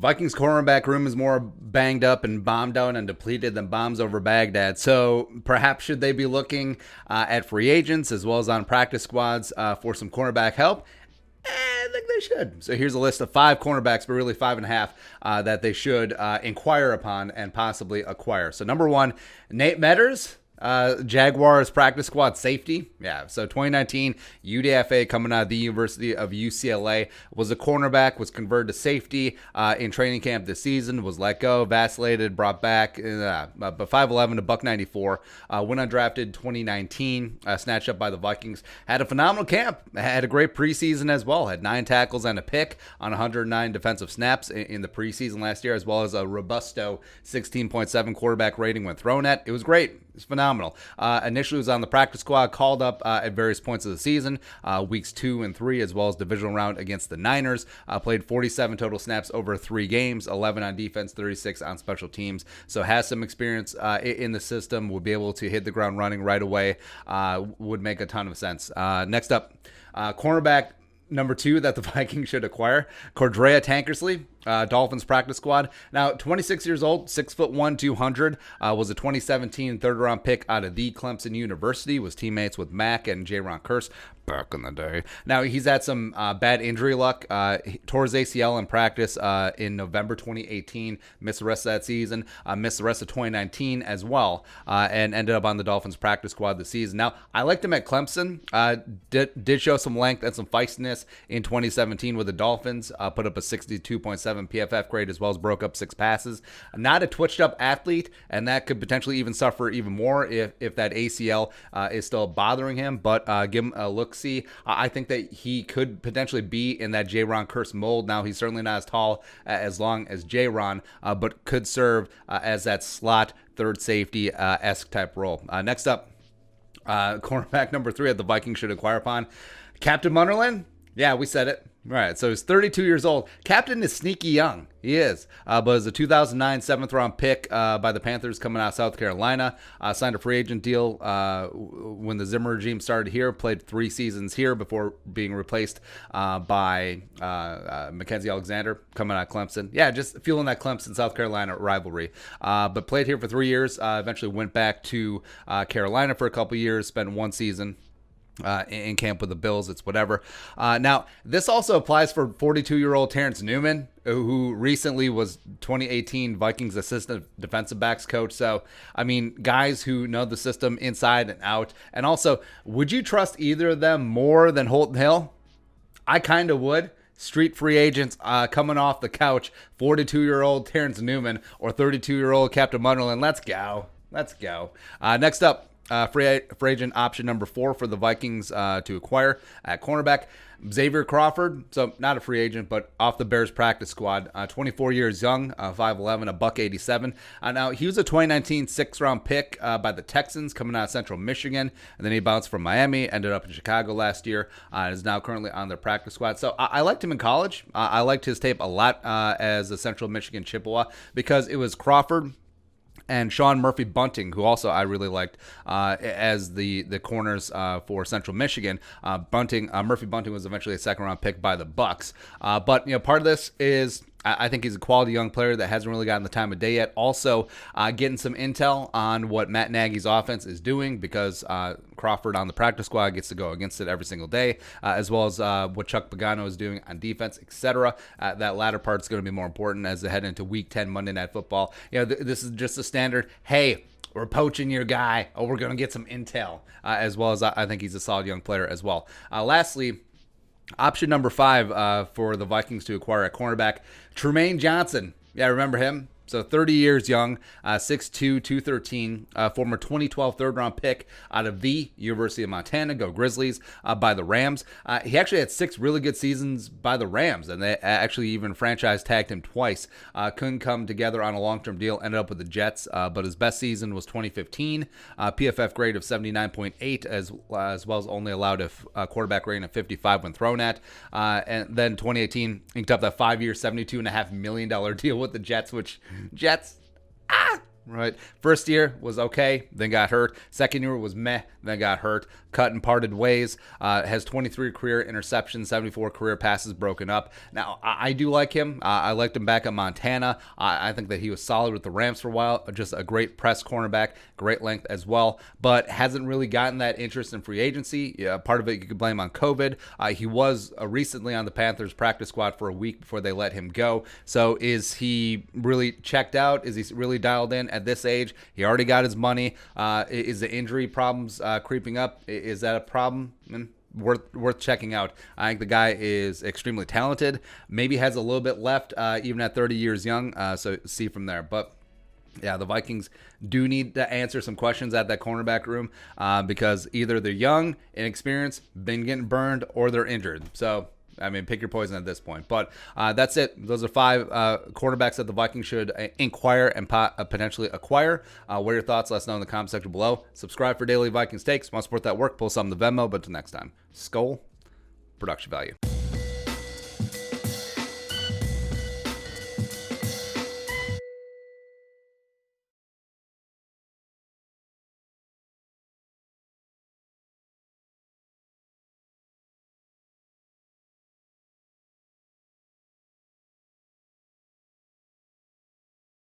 Vikings cornerback room is more banged up and bombed out and depleted than bombs over Baghdad. So perhaps should they be looking at free agents as well as on practice squads for some cornerback help? I think they should. So here's a list of 5 cornerbacks, but really 5.5 that they should inquire upon and possibly acquire. So number 1, Nate Meadors. Jaguars practice squad safety. Yeah, so 2019 UDFA coming out of the University of UCLA, was a cornerback, was converted to safety in training camp this season, was let go, vacillated, brought back, but 5'11" to $194, went undrafted 2019, snatched up by the Vikings, had a phenomenal camp, had a great preseason as well, had 9 tackles and a pick on 109 defensive snaps in the preseason last year, as well as a robusto 16.7 quarterback rating when thrown at. It was great. It's phenomenal. Initially was on the practice squad, called up at various points of the season, weeks 2 and 3, as well as divisional round against the Niners. Played 47 total snaps over 3 games, 11 on defense, 36 on special teams. So has some experience in the system, would be able to hit the ground running right away. Would make a ton of sense. Next up, cornerback number 2 that the Vikings should acquire, Cordrea Tankersley, Dolphins practice squad. Now, 26 years old, 6'1", 200, was a 2017 third-round pick out of the Clemson University, was teammates with Mack and J-Ron Curse back in the day. Now, he's had some bad injury luck. Tore his ACL in practice in November 2018, missed the rest of that season, missed the rest of 2019 as well, and ended up on the Dolphins practice squad this season. Now, I liked him at Clemson, did show some length and some feistiness in 2017 with the Dolphins, put up a 62.7 PFF grade, as well as broke up 6 passes. Not a twitched up athlete, and that could potentially even suffer even more if that ACL is still bothering him, but give him a look-see. I think that he could potentially be in that J-Ron Curse mold. Now, he's certainly not as tall as long as J-Ron, but could serve as that slot third safety-esque type role. Next up, cornerback number 3 that the Vikings should acquire upon, Captain Munnerlyn. Yeah, we said it. Right, so he's 32 years old. Captain is sneaky young. He is. But is a 2009 7th-round pick by the Panthers coming out of South Carolina. Signed a free agent deal when the Zimmer regime started here. Played 3 seasons here before being replaced by Mackenzie Alexander coming out of Clemson. Yeah, just feeling that Clemson-South Carolina rivalry. But played here for 3 years. Eventually went back to Carolina for a couple years. Spent 1 season in camp with the Bills. It's whatever. Now, this also applies for 42-year-old Terrence Newman, who recently was 2018 Vikings assistant defensive backs coach. So, I mean, guys who know the system inside and out. And also, would you trust either of them more than Holton Hill? I kind of would. Street free agents coming off the couch, 42-year-old Terrence Newman or 32-year-old Captain Munnerlyn. Let's go. Let's go. Next up, free agent option number 4 for the Vikings to acquire at cornerback, Xavier Crawford. So not a free agent, but off the Bears practice squad. 24 years young, 5'11", a $187. Now, he was a 2019 6th-round pick by the Texans coming out of Central Michigan. And then he bounced from Miami, ended up in Chicago last year, and is now currently on their practice squad. So I liked him in college. I liked his tape a lot as a Central Michigan Chippewa because it was Crawford and Sean Murphy-Bunting, who also I really liked as the corners for Central Michigan. Murphy-Bunting was eventually a 2nd-round pick by the Bucks. But part of this is I think he's a quality young player that hasn't really gotten the time of day yet. Also, getting some intel on what Matt Nagy's offense is doing because Crawford on the practice squad gets to go against it every single day, as well as what Chuck Pagano is doing on defense, etc. That latter part is going to be more important as they head into Week 10 Monday Night Football. This is just a standard, hey, we're poaching your guy, or we're going to get some intel, as well as I think he's a solid young player as well. Lastly, option number 5 for the Vikings to acquire at cornerback, Trumaine Johnson. Yeah, remember him? So 30 years young, 6'2", 213, former 2012 third-round pick out of the University of Montana, go Grizzlies, by the Rams. He actually had 6 really good seasons by the Rams, and they actually even franchise tagged him twice. Couldn't come together on a long-term deal, ended up with the Jets, but his best season was 2015, PFF grade of 79.8, as well as only allowed a quarterback rating of 55 when thrown at. And then 2018, inked up that 5-year, $72.5 million deal with the Jets, which Jets, Right. First year was okay, then got hurt. Second year was meh, then got hurt. Cut and parted ways. Has 23 career interceptions, 74 career passes broken up. Now, I do like him. I liked him back at Montana. I think that he was solid with the Rams for a while. Just a great press cornerback, great length as well, but hasn't really gotten that interest in free agency. Yeah, part of it you could blame on COVID. He was recently on the Panthers practice squad for a week before they let him go. So is he really checked out? Is he really dialed in at this age? He already got his money. Is the injury problems creeping up? Is that a problem? Worth checking out. I think the guy is extremely talented. Maybe has a little bit left, even at 30 years young. So see from there. But yeah, the Vikings do need to answer some questions at that cornerback room because either they're young, inexperienced, been getting burned, or they're injured. So I mean, pick your poison at this point. But that's it. Those are 5 quarterbacks that the Vikings should inquire and potentially acquire. What are your thoughts? Let us know in the comment section below. Subscribe for daily Vikings takes. Want to support that work? Pull some of the Venmo. But until next time, Skull, production value.